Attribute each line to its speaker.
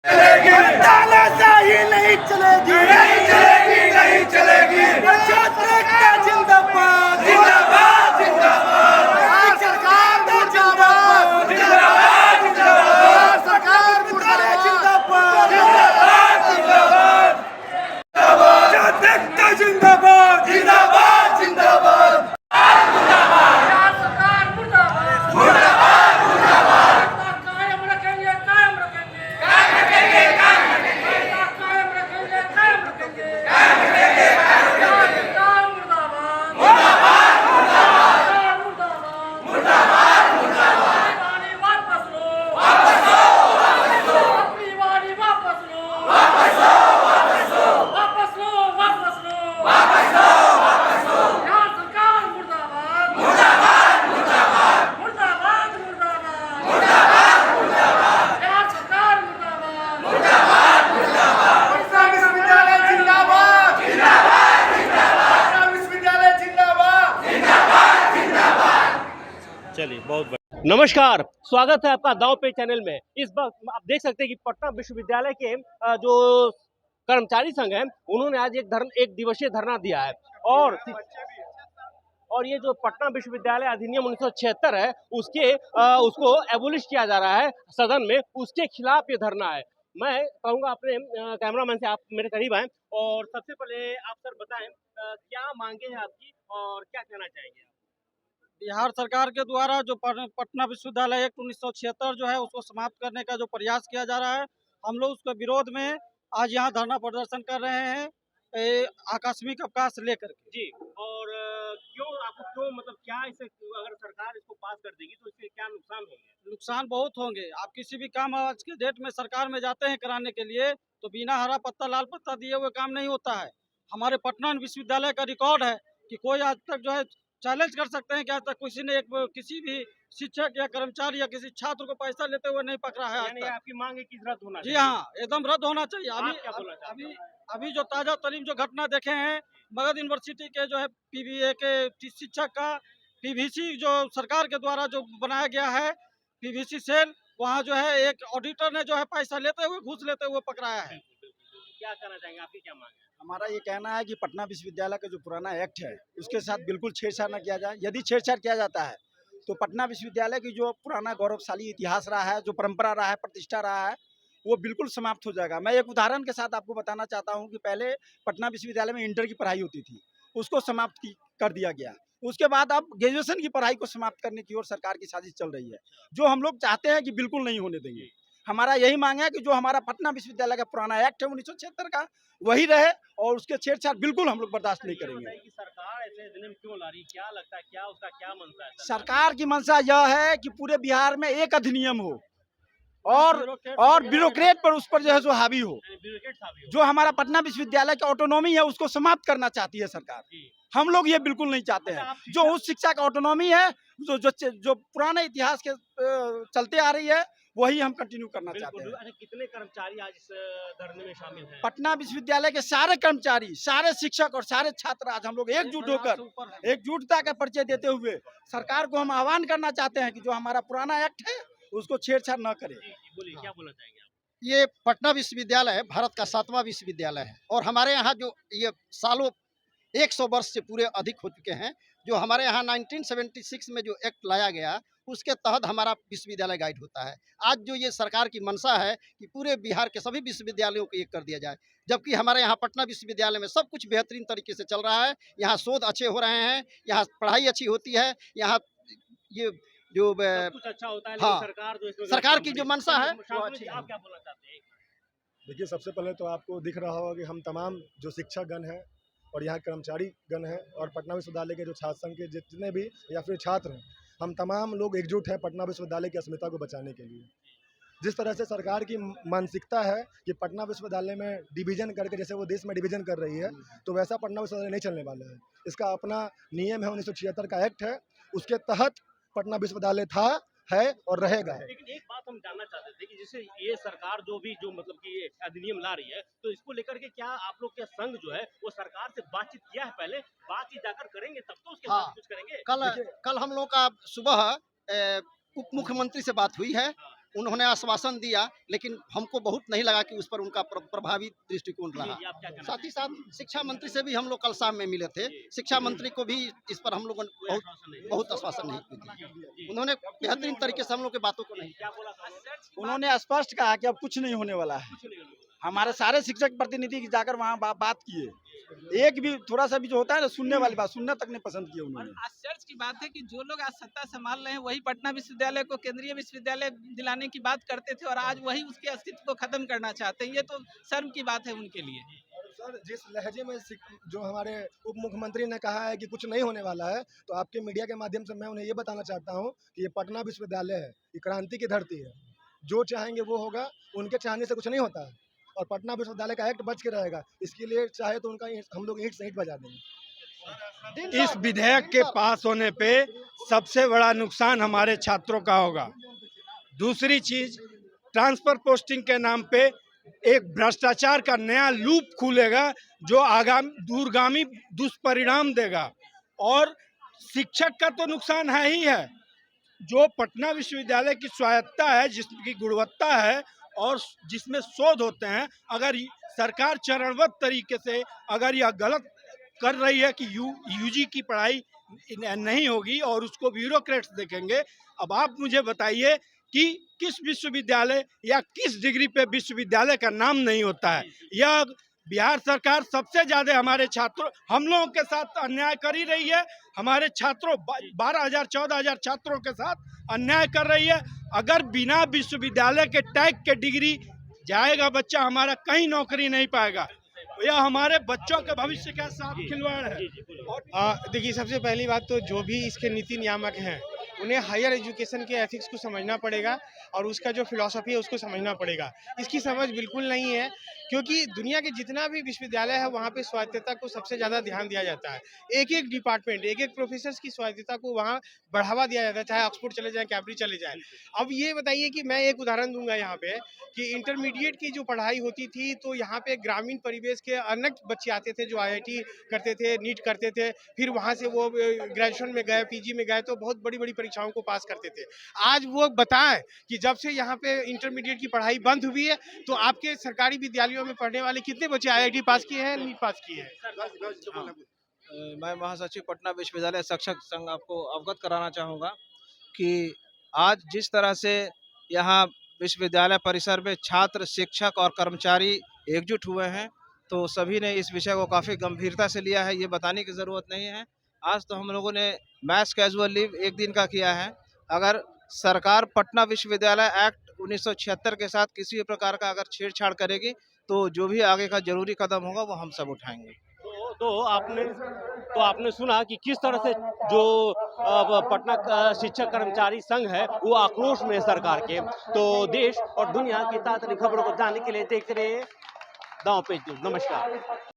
Speaker 1: तानाशाही नहीं चलेगी, नहीं चलेगी, नहीं चलेगी। छात्र का जिंदाबाद, जिंदाबाद, जिंदाबाद। सरकार जिंदाबाद, जिंदाबाद, जिंदाबाद। सरकार जिंदाबाद, जिंदाबाद, जिंदाबाद। छात्र का जिंदाबाद, जिंदाबाद, जिंदाबाद।
Speaker 2: चलिए, बहुत बढ़िया। नमस्कार, स्वागत है आपका दांव पे चैनल में। इस वक्त आप देख सकते हैं कि पटना विश्वविद्यालय के जो कर्मचारी संघ है उन्होंने आज एक दिवसीय धरना दिया है और ये जो पटना विश्वविद्यालय अधिनियम 1976 है उसको एबोलिश किया जा रहा है सदन में, उसके खिलाफ ये धरना है। मैं कहूँगा अपने कैमरामैन से, आप मेरे करीब आए और सबसे पहले आप सर बताएं क्या मांगे हैं आपकी और क्या कहना चाहेंगे आप?
Speaker 3: बिहार सरकार के द्वारा जो पटना विश्वविद्यालय एक्ट 1976 जो है उसको समाप्त करने का जो प्रयास किया जा रहा है, हम लोग उसके विरोध में आज यहाँ धरना प्रदर्शन कर रहे हैं आकस्मिक अवकाश लेकर के।
Speaker 2: जी, और क्यों मतलब क्या इसे, अगर सरकार इसको पास कर देगी तो इसके क्या नुकसान होंगे?
Speaker 3: नुकसान बहुत होंगे। आप किसी भी काम आज के डेट में सरकार में जाते हैं कराने के लिए तो बिना हरा पत्ता लाल पत्ता दिए हुए काम नहीं होता है। हमारे पटना विश्वविद्यालय का रिकॉर्ड है कि कोई आज तक जो है चैलेंज कर सकते हैं कि आज तक किसी ने किसी भी शिक्षक या कर्मचारी या किसी छात्र को पैसा लेते हुए नहीं पकड़ा है आज तक।
Speaker 2: आपकी मांग है कि रद्द होना
Speaker 3: जी हाँ, एकदम रद्द होना चाहिए। अभी जो ताजा तरीन जो घटना देखे हैं मगध यूनिवर्सिटी के जो है पीबीए के शिक्षक का पीवीसी जो सरकार के द्वारा जो बनाया गया है पीवीसी सेल, वहाँ जो है एक ऑडिटर ने जो है पैसा लेते हुए घूस लेते हुए पकड़ाया है।
Speaker 2: क्या कहना चाहेंगे, आपकी क्या मांग है?
Speaker 4: हमारा ये कहना है कि पटना विश्वविद्यालय का जो पुराना एक्ट है उसके साथ बिल्कुल छेड़छाड़ न किया जाए। यदि छेड़छाड़ किया जाता है तो पटना विश्वविद्यालय की जो पुराना गौरवशाली इतिहास रहा है, जो परंपरा रहा है, प्रतिष्ठा रहा है, वो बिल्कुल समाप्त हो जाएगा। मैं एक उदाहरण के साथ आपको बताना चाहता हूँ कि पहले पटना विश्वविद्यालय में इंटर की पढ़ाई होती थी, उसको समाप्त कर दिया गया। उसके बाद अब ग्रेजुएशन की पढ़ाई को समाप्त करने की ओर सरकार की साजिश चल रही है, जो हम लोग चाहते हैं कि बिल्कुल नहीं होने देंगे। हमारा यही मांग है कि जो हमारा पटना विश्वविद्यालय का पुराना एक्ट है 1976 का वही रहे और उसके छेड़छाड़ बिल्कुल हम लोग बर्दाश्त नहीं करेंगे।
Speaker 2: कि सरकार ऐसे अधिनियम क्यों ला रही, क्या लगता है, क्या उसका क्या मंशा है?
Speaker 4: सरकार की मंशा यह है कि पूरे बिहार में एक अधिनियम हो और ब्यूरोक्रेट पर उस पर जो है जो हावी हो। जो हमारा पटना विश्वविद्यालय की ऑटोनॉमी है उसको समाप्त करना चाहती है सरकार। हम लोग ये बिल्कुल नहीं चाहते हैं। जो उस शिक्षा का ऑटोनॉमी है जो पुराने इतिहास के चलते आ रही है वही हम कंटिन्यू करना चाहते हैं।
Speaker 2: अरे कितने कर्मचारी आज इस धरने में शामिल हैं?
Speaker 4: पटना विश्वविद्यालय के सारे कर्मचारी, सारे शिक्षक और सारे छात्र आज हम लोग एकजुट होकर एकजुटता का परिचय देते हुए सरकार को हम आह्वान करना चाहते हैं कि जो हमारा पुराना एक्ट है उसको छेड़छाड़ न करे।
Speaker 2: बोलिए, क्या बोलना चाहेंगे आप?
Speaker 5: ये पटना विश्वविद्यालय भारत का 7वां विश्वविद्यालय है और हमारे यहाँ जो ये सालों 100 वर्ष से पूरे अधिक हो चुके हैं। जो हमारे यहाँ 1976 में जो एक्ट लाया गया उसके तहत हमारा विश्वविद्यालय गाइड होता है। आज जो ये सरकार की मंशा है कि पूरे बिहार के सभी विश्वविद्यालयों को एक कर दिया जाए, जबकि हमारे यहाँ पटना विश्वविद्यालय में सब कुछ बेहतरीन तरीके से चल रहा है। यहाँ शोध अच्छे हो रहे हैं, यहाँ पढ़ाई अच्छी होती है, यहाँ ये जो
Speaker 2: कुछ अच्छा होता है।
Speaker 5: हाँ, सरकार की जो मंशा है वो अच्छी है।
Speaker 2: आप क्या बोलना चाहते हैं?
Speaker 6: देखिए, सबसे पहले तो आपको दिख रहा होगा कि हम तमाम जो शिक्षक गण हैं और यहाँ कर्मचारी गण हैं और पटना विश्वविद्यालय के जो छात्र संघ के जितने भी या फिर छात्र हैं, हम तमाम लोग एकजुट हैं पटना विश्वविद्यालय की अस्मिता को बचाने के लिए। जिस तरह से सरकार की मानसिकता है कि पटना विश्वविद्यालय में डिवीजन करके जैसे वो देश में डिवीजन कर रही है, तो वैसा पटना विश्वविद्यालय नहीं चलने वाला है। इसका अपना नियम है, 1976 का एक्ट है, उसके तहत पटना विश्वविद्यालय था, है और रहेगा।
Speaker 2: लेकिन एक बात हम जानना चाहते थे कि जैसे ये सरकार जो मतलब कि ये अधिनियम ला रही है, तो इसको लेकर के क्या आप लोग के संघ जो है वो सरकार से बातचीत किया है? पहले बातचीत जाकर करेंगे तब तो उसके बाद कुछ करेंगे।
Speaker 5: कल हम लोग का सुबह उप मुख्यमंत्री से बात हुई है उन्होंने आश्वासन दिया, लेकिन हमको बहुत नहीं लगा कि उस पर उनका प्रभावी दृष्टिकोण रहा।
Speaker 2: आप क्या कहना
Speaker 5: साथ ही साथ शिक्षा मंत्री से भी हम लोग कल शाम में मिले थे। शिक्षा मंत्री को भी इस पर हम लोगों ने बहुत आश्वासन नहीं दिया। उन्होंने बेहतरीन तरीके से हम लोग की बातों को नहीं।
Speaker 4: उन्होंने स्पष्ट कहा कि अब कुछ नहीं होने वाला है। हमारे सारे शिक्षक प्रतिनिधि जाकर वहाँ बात किए, एक भी थोड़ा सा भी जो होता है ना सुनने वाली बात, सुनना तक नहीं पसंद किया उन्होंने।
Speaker 7: आश्चर्य की बात है कि जो लोग आज सत्ता संभाल रहे हैं वही पटना विश्वविद्यालय को केंद्रीय विश्वविद्यालय दिलाने की बात करते थे और आज वही उसके अस्तित्व को खत्म करना चाहते हैं। ये तो शर्म की बात है उनके लिए।
Speaker 6: सर, जिस लहजे में जो हमारे उप मुख्यमंत्री ने कहा है कि कुछ नहीं होने वाला है, तो आपके मीडिया के माध्यम से मैं उन्हें ये बताना चाहता हूँ कि ये पटना विश्वविद्यालय है, ये क्रांति की धरती है। जो चाहेंगे वो होगा, उनके चाहने से कुछ नहीं होता है। और पटना विश्वविद्यालय का एक्ट बच के रहेगा, इसके लिए चाहे तो उनका हम लोग ईंट से ईंट बजा देंगे।
Speaker 8: इस विधेयक के पास होने पे सबसे बड़ा नुकसान हमारे छात्रों का होगा। दूसरी चीज, ट्रांसफर पोस्टिंग के नाम पे एक भ्रष्टाचार का नया लूप खुलेगा जो दूरगामी दुष्परिणाम देगा। और शिक्षक का तो नुकसान है ही है। जो पटना विश्वविद्यालय की स्वायत्ता है, जिसकी गुणवत्ता है और जिसमें शोध होते हैं, अगर सरकार चरणबद्ध तरीके से अगर यह गलत कर रही है कि यूजी की पढ़ाई नहीं होगी और उसको ब्यूरोक्रेट्स देखेंगे। अब आप मुझे बताइए कि किस विश्वविद्यालय या किस डिग्री पे विश्वविद्यालय का नाम नहीं होता है। यह बिहार सरकार सबसे ज्यादा हमारे छात्रों, हम लोगों के साथ अन्याय कर ही रही है। हमारे छात्रों 12,000-14,000 छात्रों के साथ अन्याय कर रही है। अगर बिना विश्वविद्यालय के टैग के डिग्री जाएगा बच्चा, हमारा कहीं नौकरी नहीं पाएगा। यह हमारे बच्चों के भविष्य के साथ खिलवाड़ है।
Speaker 9: देखिए, सबसे पहली बात तो जो भी इसके नीति नियामक हैं उन्हें हायर एजुकेशन के एथिक्स को समझना पड़ेगा और उसका जो फिलॉसफी है उसको समझना पड़ेगा। इसकी समझ बिल्कुल नहीं है, क्योंकि दुनिया के जितना भी विश्वविद्यालय है वहाँ पे स्वायत्तता को सबसे ज़्यादा ध्यान दिया जाता है। एक एक डिपार्टमेंट, एक एक प्रोफेसर्स की स्वायत्तता को वहाँ बढ़ावा दिया जाता है, चाहे ऑक्सफोर्ड चले जाए, कैम्ब्रिज चले जाए। अब ये बताइए कि मैं एक उदाहरण दूंगा यहाँ पे कि इंटरमीडिएट की जो पढ़ाई होती थी तो यहाँ पे ग्रामीण परिवेश के अनेक बच्चे आते थे जो IIT करते थे, नीट करते थे, फिर वहाँ से वो ग्रेजुएशन में गए, PG में गए तो बहुत बड़ी बड़ी परीक्षाओं को पास करते थे। आज वो बताएं कि जब से यहाँ पे इंटरमीडिएट की पढ़ाई बंद हुई है तो आपके सरकारी विद्यालयों में पढ़ने वाले कितने बच्चे IIT पास किए हैं, नीट पास किए हैं।
Speaker 3: मैं महासचिव पटना विश्वविद्यालय शिक्षक संघ आपको अवगत कराना चाहूँगा कि आज जिस तरह से यहाँ विश्वविद्यालय परिसर में छात्र, शिक्षक और कर्मचारी एकजुट हुए हैं, तो सभी ने इस विषय को काफ़ी गंभीरता से लिया है। ये बताने की ज़रूरत नहीं है। आज तो हम लोगों ने मैथ्स कैजुअल लीव 1 दिन का किया है। अगर सरकार पटना विश्वविद्यालय एक्ट 1976 के साथ किसी भी प्रकार का अगर छेड़छाड़ करेगी तो जो भी आगे का जरूरी कदम होगा वो हम सब उठाएंगे।
Speaker 2: तो आपने सुना कि किस तरह से जो पटना शिक्षक कर्मचारी संघ है वो आक्रोश में है सरकार के। तो देश और दुनिया की ताज़ा खबरों को जानने के लिए देखते रहिए दांव पेच न्यूज़। नमस्कार।